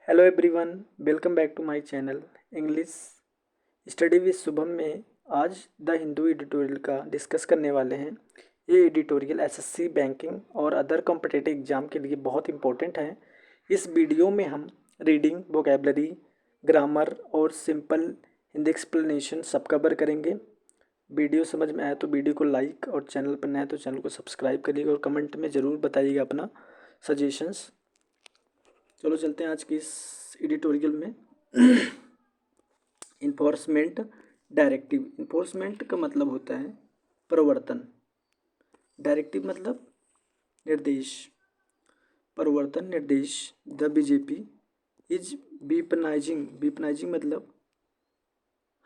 Hello everyone, welcome back to my channel English study with Shubham में आज the Hindu editorial का discuss करने वाले हैं। ये एडिटोरियल एसएससी बैंकिंग और अदर कॉम्पिटिटिव एग्जाम के लिए बहुत इंपॉर्टेंट है। इस वीडियो में हम रीडिंग, वोकेबलरी, ग्रामर और सिंपल हिंदी एक्सप्लेनेशन सब कवर करेंगे। वीडियो समझ में आया तो वीडियो को लाइक और चैनल पर नया है तो चैनल को सब्सक्राइब करिएगा और कमेंट में ज़रूर बताइएगा अपना सजेशंस। चलो चलते हैं आज की इस एडिटोरियल में। Enforcement directive. इन्फोर्समेंट का मतलब होता है प्रवर्तन, डायरेक्टिव मतलब निर्देश, प्रवर्तन निर्देश। द बीजेपी इज वीपनाइजिंग मतलब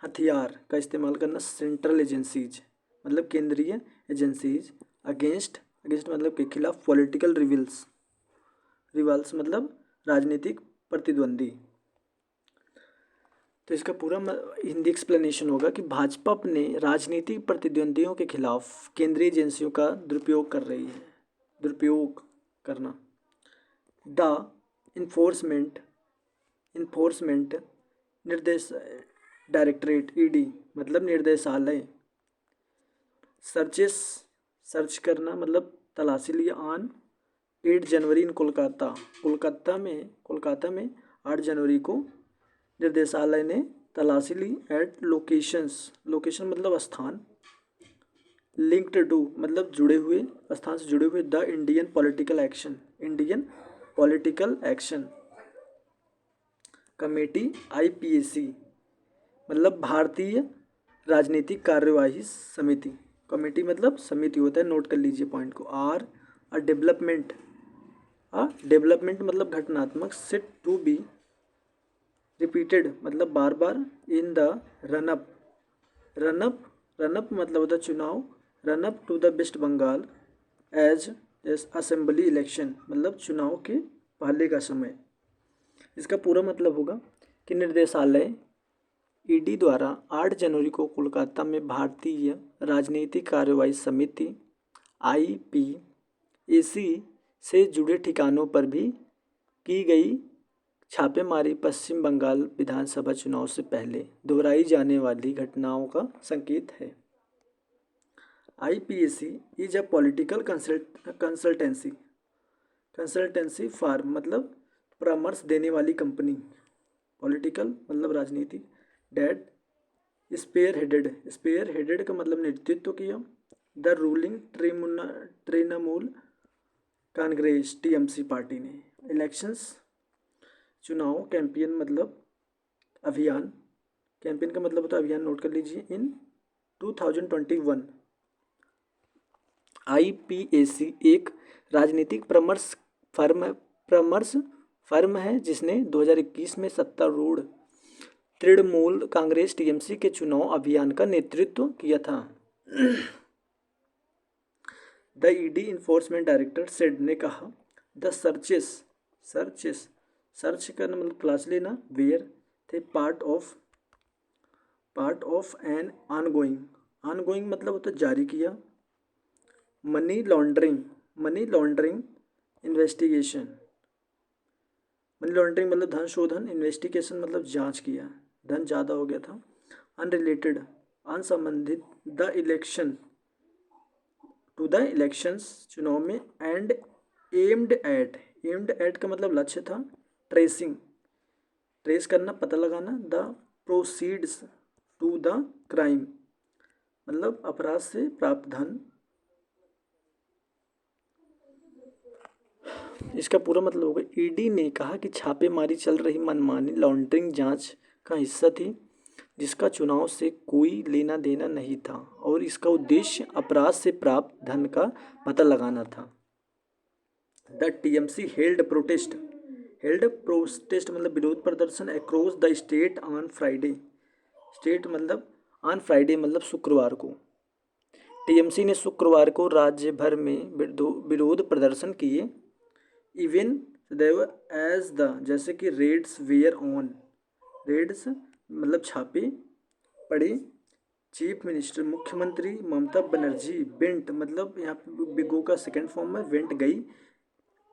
हथियार का इस्तेमाल करना। सेंट्रल एजेंसीज मतलब केंद्रीय एजेंसीज। अगेंस्ट मतलब के खिलाफ। पॉलिटिकल रिवल्स मतलब राजनीतिक प्रतिद्वंदी। तो इसका पूरा हिंदी एक्सप्लेनेशन होगा कि भाजपा अपने राजनीतिक प्रतिद्वंदियों के खिलाफ केंद्रीय एजेंसियों का दुरुपयोग कर रही है। दुरुपयोग करना। द इन्फोर्समेंट निर्देश डायरेक्टरेट ईडी मतलब निर्देशालय। सर्च करना मतलब तलाशी लिया। ऑन 8 जनवरी इन कोलकाता में 8 जनवरी को निर्देशालय ने तलाशी ली। एट लोकेशन मतलब स्थान। लिंक्ड टू मतलब जुड़े हुए, स्थान से जुड़े हुए। The Indian political action committee IPAC मतलब भारतीय राजनीतिक कार्यवाही समिति। कमेटी मतलब समिति होता है, नोट कर लीजिए पॉइंट को। आर डेवलपमेंट मतलब घटनात्मक। सेट टू बी रिपीटेड मतलब बार बार। इन द रनअप मतलब होता है चुनाव। Run up to the West Bengal as assembly election मतलब चुनाव के पहले का समय। इसका पूरा मतलब होगा कि निर्देशालय ईडी द्वारा 8 जनवरी को कोलकाता में भारतीय राजनीतिक कार्यवाही समिति आईपीएसी से जुड़े ठिकानों पर भी की गई छापेमारी पश्चिम बंगाल विधानसभा चुनाव से पहले दोहराई जाने वाली घटनाओं का संकेत है। IPAC is a political consultancy firm मतलब परामर्श देने वाली कंपनी। पॉलिटिकल मतलब राजनीतिक। डेट स्पेयर हेडेड का मतलब नेतृत्व किया। The ruling Trinamool Congress TMC party ने। इलेक्शंस चुनाव। कैंपेन मतलब अभियान। कैंपेन का मतलब होता है अभियान, नोट कर लीजिए। इन 2021 आईपीएसी एक राजनीतिक परामर्श फर्म है जिसने 2021 में सत्तारूढ़ तृणमूल कांग्रेस टीएमसी के चुनाव अभियान का नेतृत्व किया था। The ED enforcement director said ने कहा द सर्च करना मतलब तलाश लेना। वेयर थे पार्ट ऑफ एन ऑनगोइंग मतलब होता है जारी किया। Money laundering investigation. Money laundering मतलब धन शोधन। इन्वेस्टिगेशन मतलब जांच किया, धन ज़्यादा हो गया था। अनरिलेटेड असंबंधित। द इलेक्शंस चुनाव में। एंड एम्ड एट का मतलब लक्ष्य था। ट्रेस करना, पता लगाना। The proceeds to the crime मतलब अपराध से प्राप्त धन। इसका पूरा मतलब होगा ईडी ने कहा कि छापेमारी चल रही मनमानी लॉन्ड्रिंग जांच का हिस्सा थी जिसका चुनाव से कोई लेना देना नहीं था और इसका उद्देश्य अपराध से प्राप्त धन का पता लगाना था। द टीएमसी हेल्ड प्रोटेस्ट मतलब विरोध प्रदर्शन across the state on Friday. State मतलब ऑन फ्राइडे मतलब शुक्रवार को। टीएमसी ने शुक्रवार को राज्य भर में विरोध प्रदर्शन किए। इवन एज द जैसे कि रेड्स वेयर ऑन। रेड्स मतलब छापे पड़े। चीफ मिनिस्टर मुख्यमंत्री ममता बनर्जी वेंट मतलब यहाँ पे बिगो का सेकेंड फॉर्म में वेंट गई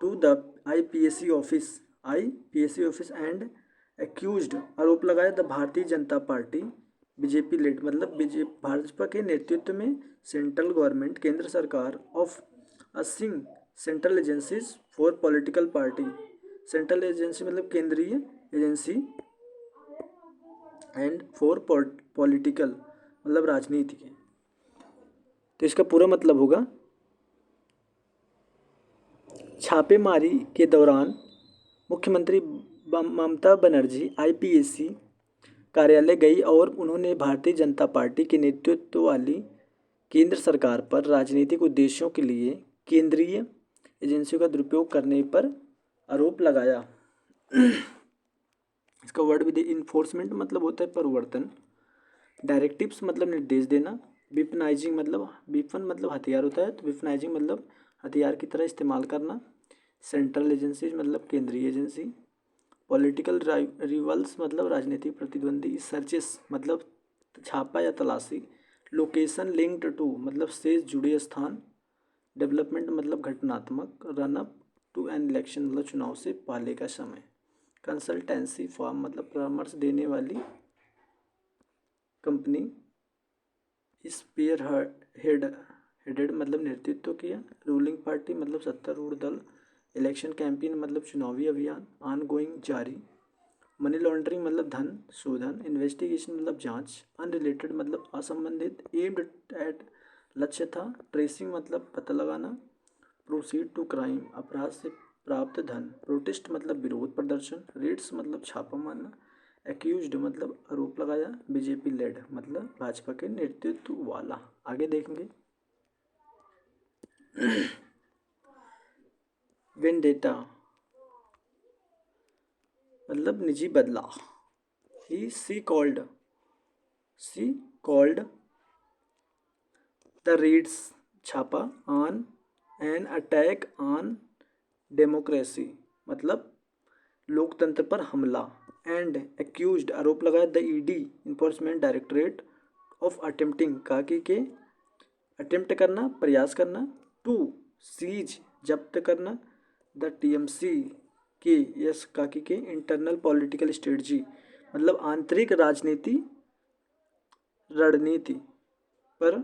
to the IPAC office IPSC office and accused आरोप लगाया the Bharatiya Janata party BJP lead मतलब भाजपा के नेतृत्व में सेंट्रल गवर्नमेंट केंद्र सरकार of using central agencies for political party. Central agency मतलब केंद्रीय एजेंसी एंड फॉर पॉलिटिकल मतलब राजनीति के। तो इसका पूरा मतलब होगा छापेमारी के दौरान मुख्यमंत्री ममता बनर्जी IPSC कार्यालय गई और उन्होंने भारतीय जनता पार्टी के नेतृत्व वाली केंद्र सरकार पर राजनीतिक उद्देश्यों के लिए केंद्रीय एजेंसियों का दुरुपयोग करने पर आरोप लगाया। इसका वर्ड भी इन्फोर्समेंट मतलब होता है परिवर्तन, डायरेक्टिव्स मतलब निर्देश देना, वेपनाइजिंग मतलब वेपन मतलब हथियार होता है, तो वेपनाइजिंग मतलब हथियार की तरह इस्तेमाल करना, सेंट्रल एजेंसी मतलब केंद्रीय एजेंसी, पॉलिटिकल रिवल्स मतलब राजनीतिक प्रतिद्वंदी, सर्चेस मतलब छापा या तलाशी, लोकेशन लिंक्ड टू मतलब से जुड़े स्थान, डेवलपमेंट मतलब घटनात्मक, run up to an election मतलब चुनाव से पहले का समय, कंसल्टेंसी फॉर्म मतलब परामर्श देने वाली कंपनी, स्पीयर हेडेड मतलब नेतृत्व किया, रूलिंग पार्टी मतलब सत्तारूढ़ दल, इलेक्शन कैंपेन मतलब चुनावी अभियान, ऑन गोइंग जारी, मनी लॉन्ड्रिंग मतलब धन शोधन, इन्वेस्टिगेशन मतलब जांच, अनरिलेटेड मतलब असंबंधित, एम्ड एट लक्ष्य था, ट्रेसिंग मतलब पता लगाना, प्रोसीड टू क्राइम अपराध से प्राप्त धन, प्रोटेस्ट मतलब विरोध प्रदर्शन, रेड्स मतलब छापा मारना, एक्यूज्ड मतलब आरोप लगाया, बीजेपी लेड मतलब भाजपा के नेतृत्व वाला। आगे देखेंगे वेंडेटा मतलब निजी बदला, शी कॉल्ड द रेड्स छापा on an attack on democracy मतलब लोकतंत्र पर हमला, एंड एक्यूज्ड आरोप लगाया the ED enforcement directorate of attempting काकी के अटेम्प्ट करना प्रयास करना, टू सीज जब्त करना, द TMC के यस काकी के इंटरनल पॉलिटिकल स्ट्रेटजी मतलब आंतरिक राजनीति रणनीति पर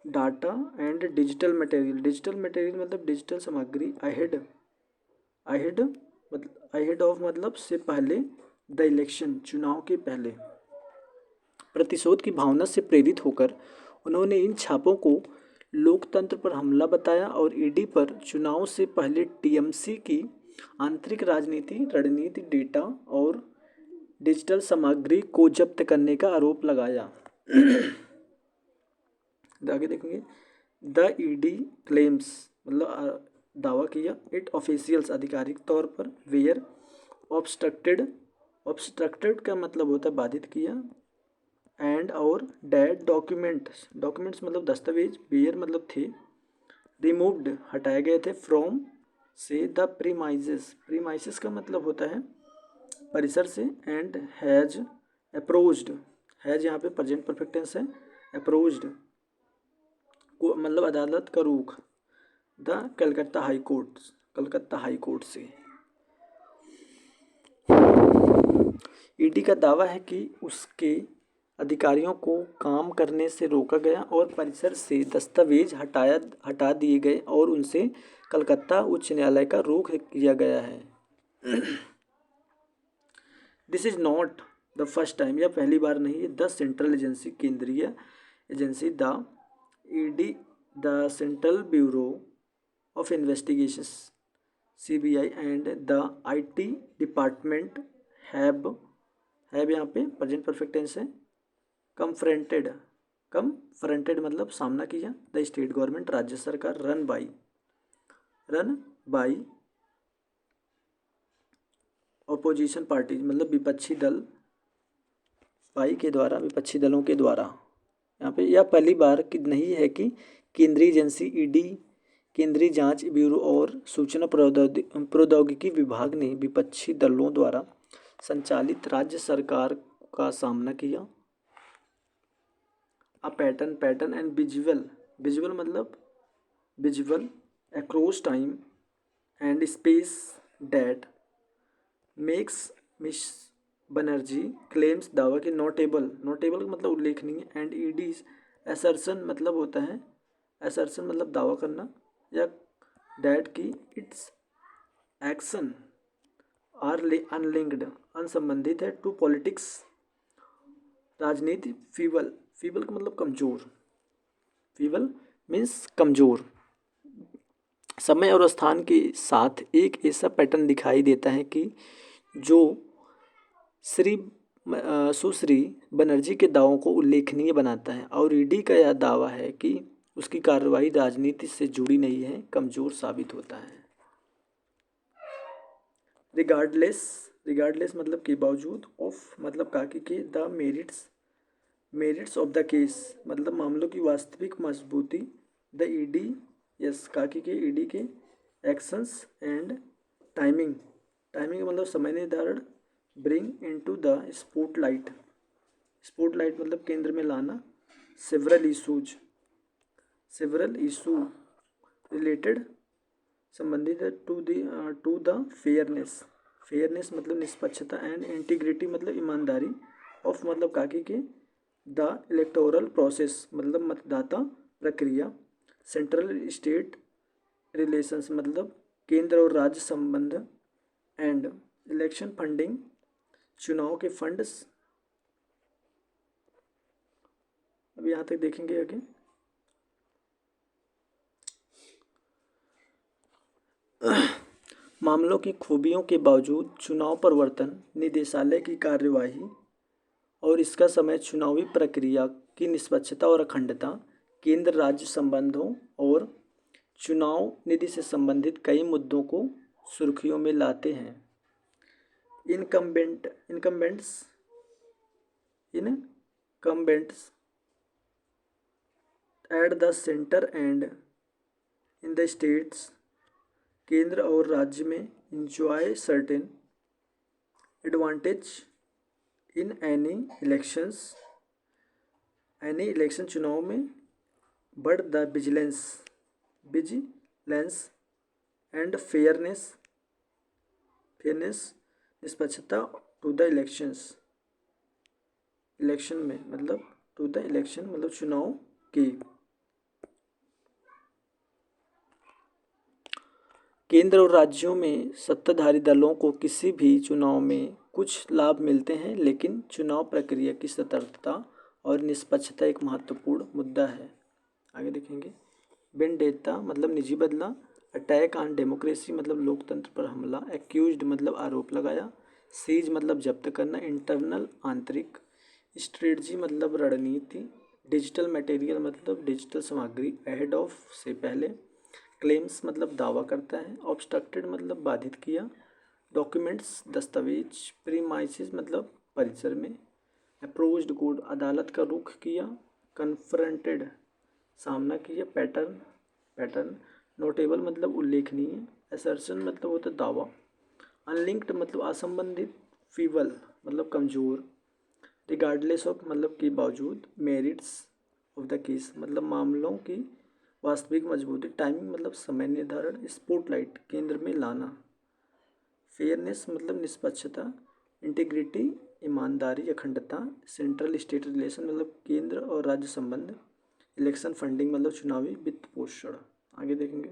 डाटा एंड डिजिटल मटेरियल मतलब डिजिटल सामग्री, अहेड ऑफ मतलब से पहले, द इलेक्शन चुनाव के पहले। प्रतिशोध की भावना से प्रेरित होकर उन्होंने इन छापों को लोकतंत्र पर हमला बताया और ED पर चुनाव से पहले TMC की आंतरिक राजनीति रणनीति डेटा और डिजिटल सामग्री को जब्त करने का आरोप लगाया। आगे देखेंगे द ED क्लेम्स मतलब दावा किया इट ऑफिशियल्स आधिकारिक तौर पर वेयर ऑब्स्ट्रक्टेड का मतलब होता है बाधित किया, एंड और डेड डॉक्यूमेंट्स मतलब दस्तावेज, वेयर मतलब थे, रिमूव्ड हटाए गए थे, फ्रॉम से द प्रीमाइसेस का मतलब होता है परिसर से, एंड हैज अप्रोच्ड हैज यहाँ पे प्रेजेंट परफेक्ट टेंस है, अप्रोच्ड को मतलब अदालत का रुख, द कलकत्ता हाई कोर्ट से। ED का दावा है कि उसके अधिकारियों को काम करने से रोका गया और परिसर से दस्तावेज हटा दिए गए और उनसे कलकत्ता उच्च न्यायालय का रुख किया गया है। This is not the first time, यह पहली बार नहीं है, द सेंट्रल एजेंसी केंद्रीय agency the ED the central bureau of investigations CBI and the IT department have यहाँ पे प्रेजेंट परफेक्ट टेंस है, कमफ्रंटेड मतलब सामना किया, द स्टेट गवर्नमेंट राज्य सरकार, रन बाई ऑपोजिशन पार्टी मतलब विपक्षी दलों के द्वारा। यहाँ पे यह पहली बार की नहीं है कि केंद्रीय एजेंसी ED केंद्रीय जांच ब्यूरो और सूचना प्रौद्योगिकी विभाग ने विपक्षी दलों द्वारा संचालित राज्य सरकार का सामना किया। अ पैटर्न एंड विजुअल मतलब visual across time and space that makes miss Banerjee claims दावा कि नोटेबल, नोटेबल का मतलब उल्लेखनीय, एंड ईडीज असर्शन मतलब होता है, असर्शन मतलब दावा करना, या डैट की इट्स एक्शन आर अनलिंक्ड अनसंबंधित है टू पॉलिटिक्स राजनीति, फीबल, फीबल का मतलब कमजोर, फीबल मीन्स कमजोर। समय और स्थान के साथ एक ऐसा पैटर्न दिखाई देता है कि जो श्री सुश्री बनर्जी के दावों को उल्लेखनीय बनाता है, और ईडी का यह दावा है कि उसकी कार्रवाई राजनीति से जुड़ी नहीं है, कमजोर साबित होता है। रिगार्डलेस, रिगार्डलेस मतलब के बावजूद, ऑफ मतलब काकी के, the merits, merits of the case मतलब मामलों की वास्तविक मजबूती, द ईडी, यस काकी के ईडी के एक्शंस एंड टाइमिंग, टाइमिंग मतलब समय निर्धारण, bring into the spotlight, spotlight मतलब केंद्र में लाना, several issues, several issue related संबंधित है टू द फेयरनेस, फेयरनेस मतलब निष्पक्षता, एंड इंटीग्रिटी मतलब ईमानदारी, ऑफ मतलब काकी के, द इलेक्टोरल प्रोसेस मतलब मतदाता प्रक्रिया, सेंट्रल स्टेट रिलेशंस मतलब केंद्र और राज्य संबंध, एंड इलेक्शन फंडिंग चुनाव के फंड्स। अब यहाँ तक देखेंगे आगे। मामलों की खूबियों के बावजूद चुनाव प्रवर्तन निदेशालय की कार्यवाही और इसका समय चुनावी प्रक्रिया की निष्पक्षता और अखंडता, केंद्र राज्य संबंधों और चुनाव निधि से संबंधित कई मुद्दों को सुर्खियों में लाते हैं। Incumbents at the centre and in the states, केंद्र और राज्य में enjoy certain advantage in any elections, any election चुनाव में, but the vigilance and fairness निष्पक्षता टू द इलेक्शंस, इलेक्शन में मतलब टू द इलेक्शन मतलब चुनाव के। केंद्र और राज्यों में सत्ताधारी दलों को किसी भी चुनाव में कुछ लाभ मिलते हैं, लेकिन चुनाव प्रक्रिया की सतर्कता और निष्पक्षता एक महत्वपूर्ण मुद्दा है। आगे देखेंगे। वेंडेटा मतलब निजी बदला, अटैक ऑन डेमोक्रेसी मतलब लोकतंत्र पर हमला, एक्यूज्ड मतलब आरोप लगाया, सीज मतलब जब्त करना, इंटरनल आंतरिक, स्ट्रेटजी मतलब रणनीति, डिजिटल मटेरियल मतलब डिजिटल सामग्री, अहेड ऑफ से पहले, क्लेम्स मतलब दावा करता है, ऑब्स्ट्रक्टेड मतलब बाधित किया, डॉक्यूमेंट्स दस्तावेज, प्रीमाइसिस मतलब परिसर में, अप्रोच्ड कोर्ट अदालत का रुख किया, कन्फ्रंटेड सामना किया, पैटर्न नोटेबल मतलब उल्लेखनीय, असर्शन मतलब होता दावा, अनलिंक्ड मतलब असंबंधित, फीबल मतलब कमज़ोर, रिगार्डलेस ऑफ मतलब के बावजूद, मेरिट्स ऑफ द केस मतलब मामलों की वास्तविक मजबूती, टाइमिंग मतलब समय निर्धारण, स्पॉटलाइट केंद्र में लाना, फेयरनेस मतलब निष्पक्षता, इंटीग्रिटी ईमानदारी अखंडता, सेंट्रल स्टेट रिलेशन मतलब केंद्र और राज्य संबंध, इलेक्शन फंडिंग मतलब चुनावी वित्त पोषण। आगे देखेंगे।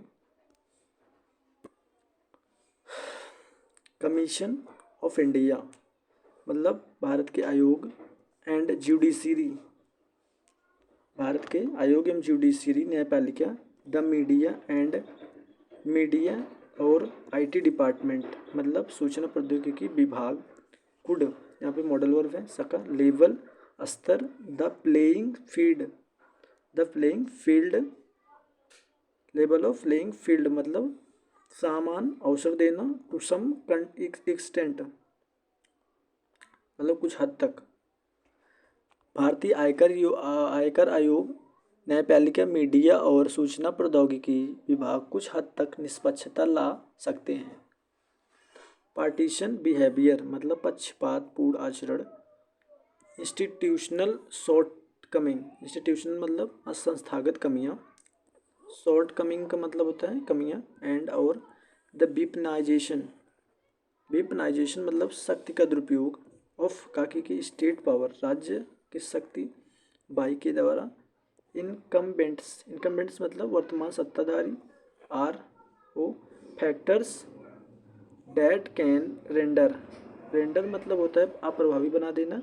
कमीशन ऑफ इंडिया मतलब भारत के आयोग एंड जुडिशरी, भारत के आयोग एवं जुडिशरी न्यायपालिका, द मीडिया और आईटी डिपार्टमेंट मतलब सूचना प्रौद्योगिकी विभाग, कुड यहाँ पे मॉडल वर्ब है, सका लेवल स्तर, the playing field level of playing field मतलब सामान अवसर देना, टू सम एक्सटेंट मतलब कुछ हद तक। भारतीय आयकर आयोग, न्यायपालिका, मीडिया और सूचना प्रौद्योगिकी विभाग कुछ हद तक निष्पक्षता ला सकते हैं। पार्टीशन बिहेवियर मतलब पक्षपातपूर्ण आचरण, इंस्टीट्यूशनल शॉर्टकमिंग, इंस्टीट्यूशनल मतलब संस्थागत कमियां, शॉर्टकमिंग का मतलब होता है कमियां, एंड और द विपनाइजेशन वेपनाइजेशन मतलब शक्ति का दुरुपयोग ऑफ काकी की स्टेट पावर राज्य की शक्ति बाई के द्वारा इनकम्बेंट्स मतलब वर्तमान सत्ताधारी आर ओ फैक्टर्स डैट कैन रेंडर मतलब होता है अप्रभावी बना देना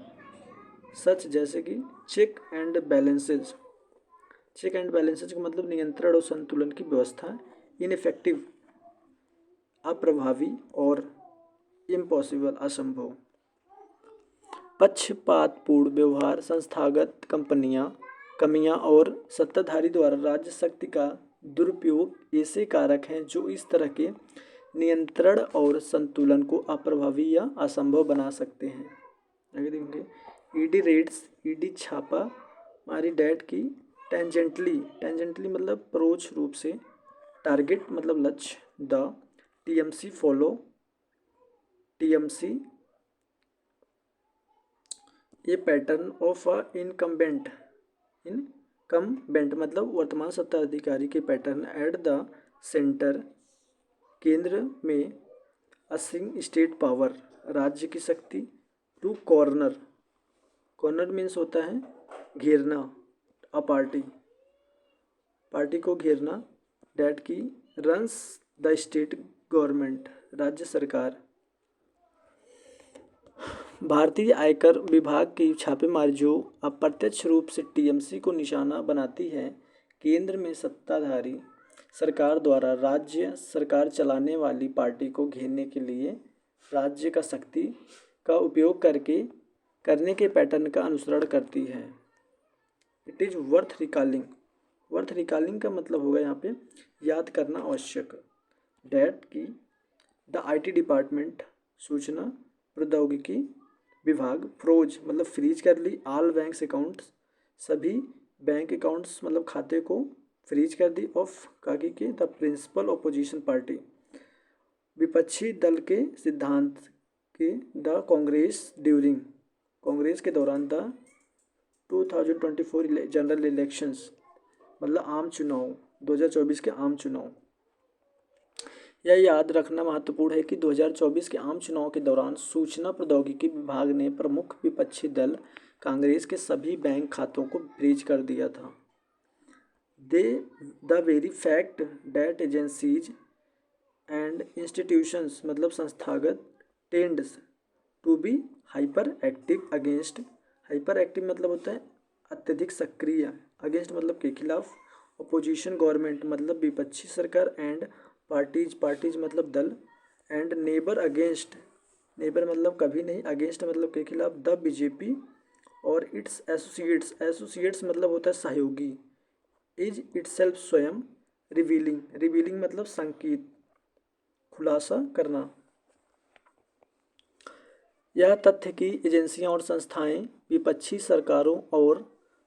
सच जैसे कि चेक एंड बैलेंसेज का मतलब नियंत्रण और संतुलन की व्यवस्था इनइफेक्टिव अप्रभावी और इम्पॉसिबल असंभव पक्षपातपूर्ण व्यवहार संस्थागत कमियां और सत्ताधारी द्वारा राज्य शक्ति का दुरुपयोग ऐसे कारक हैं जो इस तरह के नियंत्रण और संतुलन को अप्रभावी या असंभव बना सकते हैं। आगे देखेंगे ईडी रेड्स ईडी छापा मारी डेट की टेंजेंटली मतलब परोक्ष रूप से टारगेट मतलब लक्ष्य द टीएमसी फॉलो टीएमसी ये पैटर्न ऑफ अ इनकम्बेंट मतलब वर्तमान सत्ताधिकारी के पैटर्न एट द सेंटर केंद्र में असिंग स्टेट पावर राज्य की शक्ति टू कॉर्नर मीन्स होता है घेरना अ पार्टी को घेरना डैट की रन्स द स्टेट गवर्नमेंट राज्य सरकार भारतीय आयकर विभाग की छापेमारी जो अप्रत्यक्ष रूप से टीएमसी को निशाना बनाती है केंद्र में सत्ताधारी सरकार द्वारा राज्य सरकार चलाने वाली पार्टी को घेरने के लिए राज्य का शक्ति का उपयोग करने के पैटर्न का अनुसरण करती है। इट इज़ वर्थ रिकॉलिंग का मतलब होगा यहाँ पे याद करना आवश्यक डैट की द आईटी डिपार्टमेंट सूचना प्रौद्योगिकी विभाग फ्रोज मतलब फ्रीज कर ली ऑल बैंक्स अकाउंट्स सभी बैंक अकाउंट्स मतलब खाते को फ्रीज कर दी ऑफ काकी के द प्रिंसिपल ओपोजिशन पार्टी विपक्षी दल के सिद्धांत के द कांग्रेस के दौरान द 2024 जनरल इलेक्शंस मतलब आम चुनाव 2024 के आम चुनाव। यह याद रखना महत्वपूर्ण है कि 2024 के आम चुनाव के दौरान सूचना प्रौद्योगिकी विभाग ने प्रमुख विपक्षी दल कांग्रेस के सभी बैंक खातों को फ्रीज कर दिया था। The very fact that agencies and institutions मतलब संस्थागत tends to be hyper active मतलब होता है अत्यधिक सक्रिय अगेंस्ट मतलब के खिलाफ अपोजिशन गवर्नमेंट मतलब विपक्षी सरकार एंड पार्टीज मतलब दल एंड नेबर मतलब कभी नहीं अगेंस्ट मतलब के खिलाफ द बीजेपी और इट्स एसोसिएट्स मतलब होता है सहयोगी इज इटसेल्फ स्वयं रिवीलिंग मतलब संकेत खुलासा करना। यह तथ्य कि एजेंसियां और संस्थाएं विपक्षी सरकारों और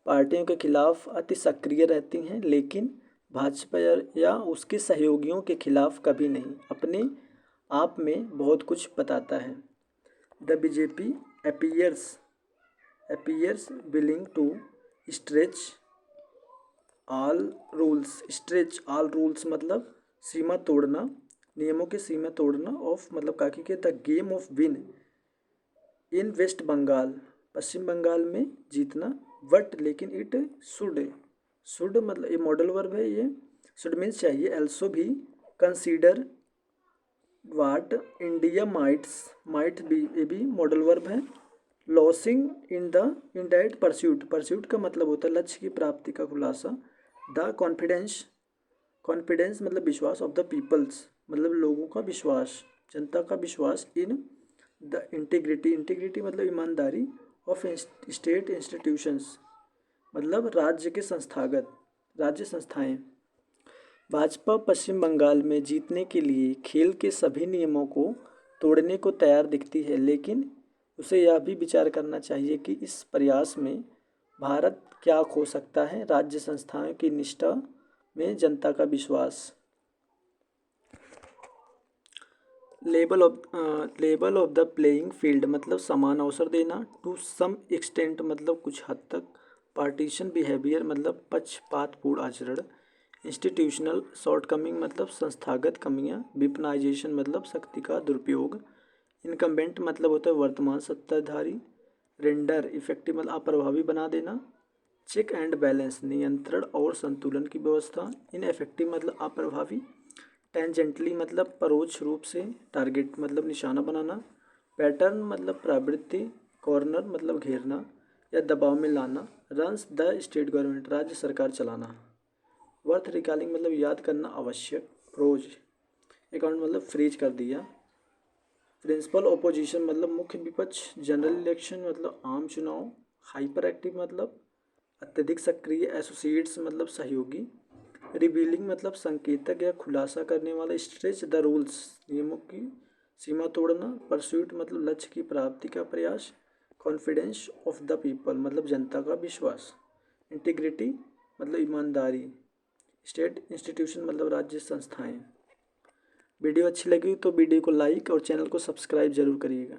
पार्टियों के खिलाफ अति सक्रिय रहती हैं लेकिन भाजपा या उसके सहयोगियों के खिलाफ कभी नहीं अपने आप में बहुत कुछ बताता है। The BJP appears willing to stretch all rules मतलब सीमा तोड़ना नियमों की सीमा तोड़ना ऑफ मतलब काकी के the game of win in West Bengal Paschim Bengal में जीतना बट लेकिन इट शुड मतलब ये मॉडल वर्ब है ये शुड मीन्स चाहिए एल्सो भी consider what India might be ये भी मॉडल वर्ब है लॉसिंग इन दैट परस्यूट का मतलब होता है लक्ष्य की प्राप्ति का खुलासा द कॉन्फिडेंस मतलब विश्वास ऑफ द पीपल्स मतलब लोगों का विश्वास जनता का विश्वास इन द इंटीग्रिटी मतलब ईमानदारी ऑफ स्टेट इंस्टीट्यूशंस मतलब राज्य संस्थाएं। भाजपा पश्चिम बंगाल में जीतने के लिए खेल के सभी नियमों को तोड़ने को तैयार दिखती है लेकिन उसे यह भी विचार करना चाहिए कि इस प्रयास में भारत क्या खो सकता है राज्य संस्थाओं की निष्ठा में जनता का विश्वास। Level of the playing field मतलब समान अवसर देना टू सम एक्सटेंट मतलब कुछ हद तक पार्टीशन बिहेवियर मतलब पक्षपातपूर्ण आचरण इंस्टीट्यूशनल शॉर्टकमिंग मतलब संस्थागत कमियां वेपनाइजेशन मतलब शक्ति का दुरुपयोग इनकम्बेंट मतलब होता है वर्तमान सत्ताधारी। रेंडर इफेक्टिव मतलब अप्रभावी बना देना। चेक एंड बैलेंस नियंत्रण और संतुलन की व्यवस्था। इनएफेक्टिव मतलब अप्रभावी। टेंजेंटली मतलब परोक्ष रूप से। टारगेट मतलब निशाना बनाना। पैटर्न मतलब प्रवृत्ति। कॉर्नर मतलब घेरना या दबाव में लाना। रन्स द स्टेट गवर्नमेंट राज्य सरकार चलाना। वर्थ रिकॉलिंग मतलब याद करना आवश्यक। प्रोज अकाउंट मतलब फ्रीज कर दिया। प्रिंसिपल ओपोजिशन मतलब मुख्य विपक्ष। जनरल इलेक्शन मतलब आम चुनाव। हाइपर एक्टिव मतलब अत्यधिक सक्रिय। एसोसिएट्स मतलब सहयोगी। रिवीलिंग मतलब संकेतक या खुलासा करने वाला। स्ट्रेच द रूल्स नियमों की सीमा तोड़ना। परस्यूट मतलब लक्ष्य की प्राप्ति का प्रयास। कॉन्फिडेंस ऑफ द पीपल मतलब जनता का विश्वास। इंटीग्रिटी मतलब ईमानदारी। स्टेट इंस्टीट्यूशन मतलब राज्य संस्थाएं। वीडियो अच्छी लगी तो वीडियो को लाइक और चैनल को सब्सक्राइब जरूर करिएगा।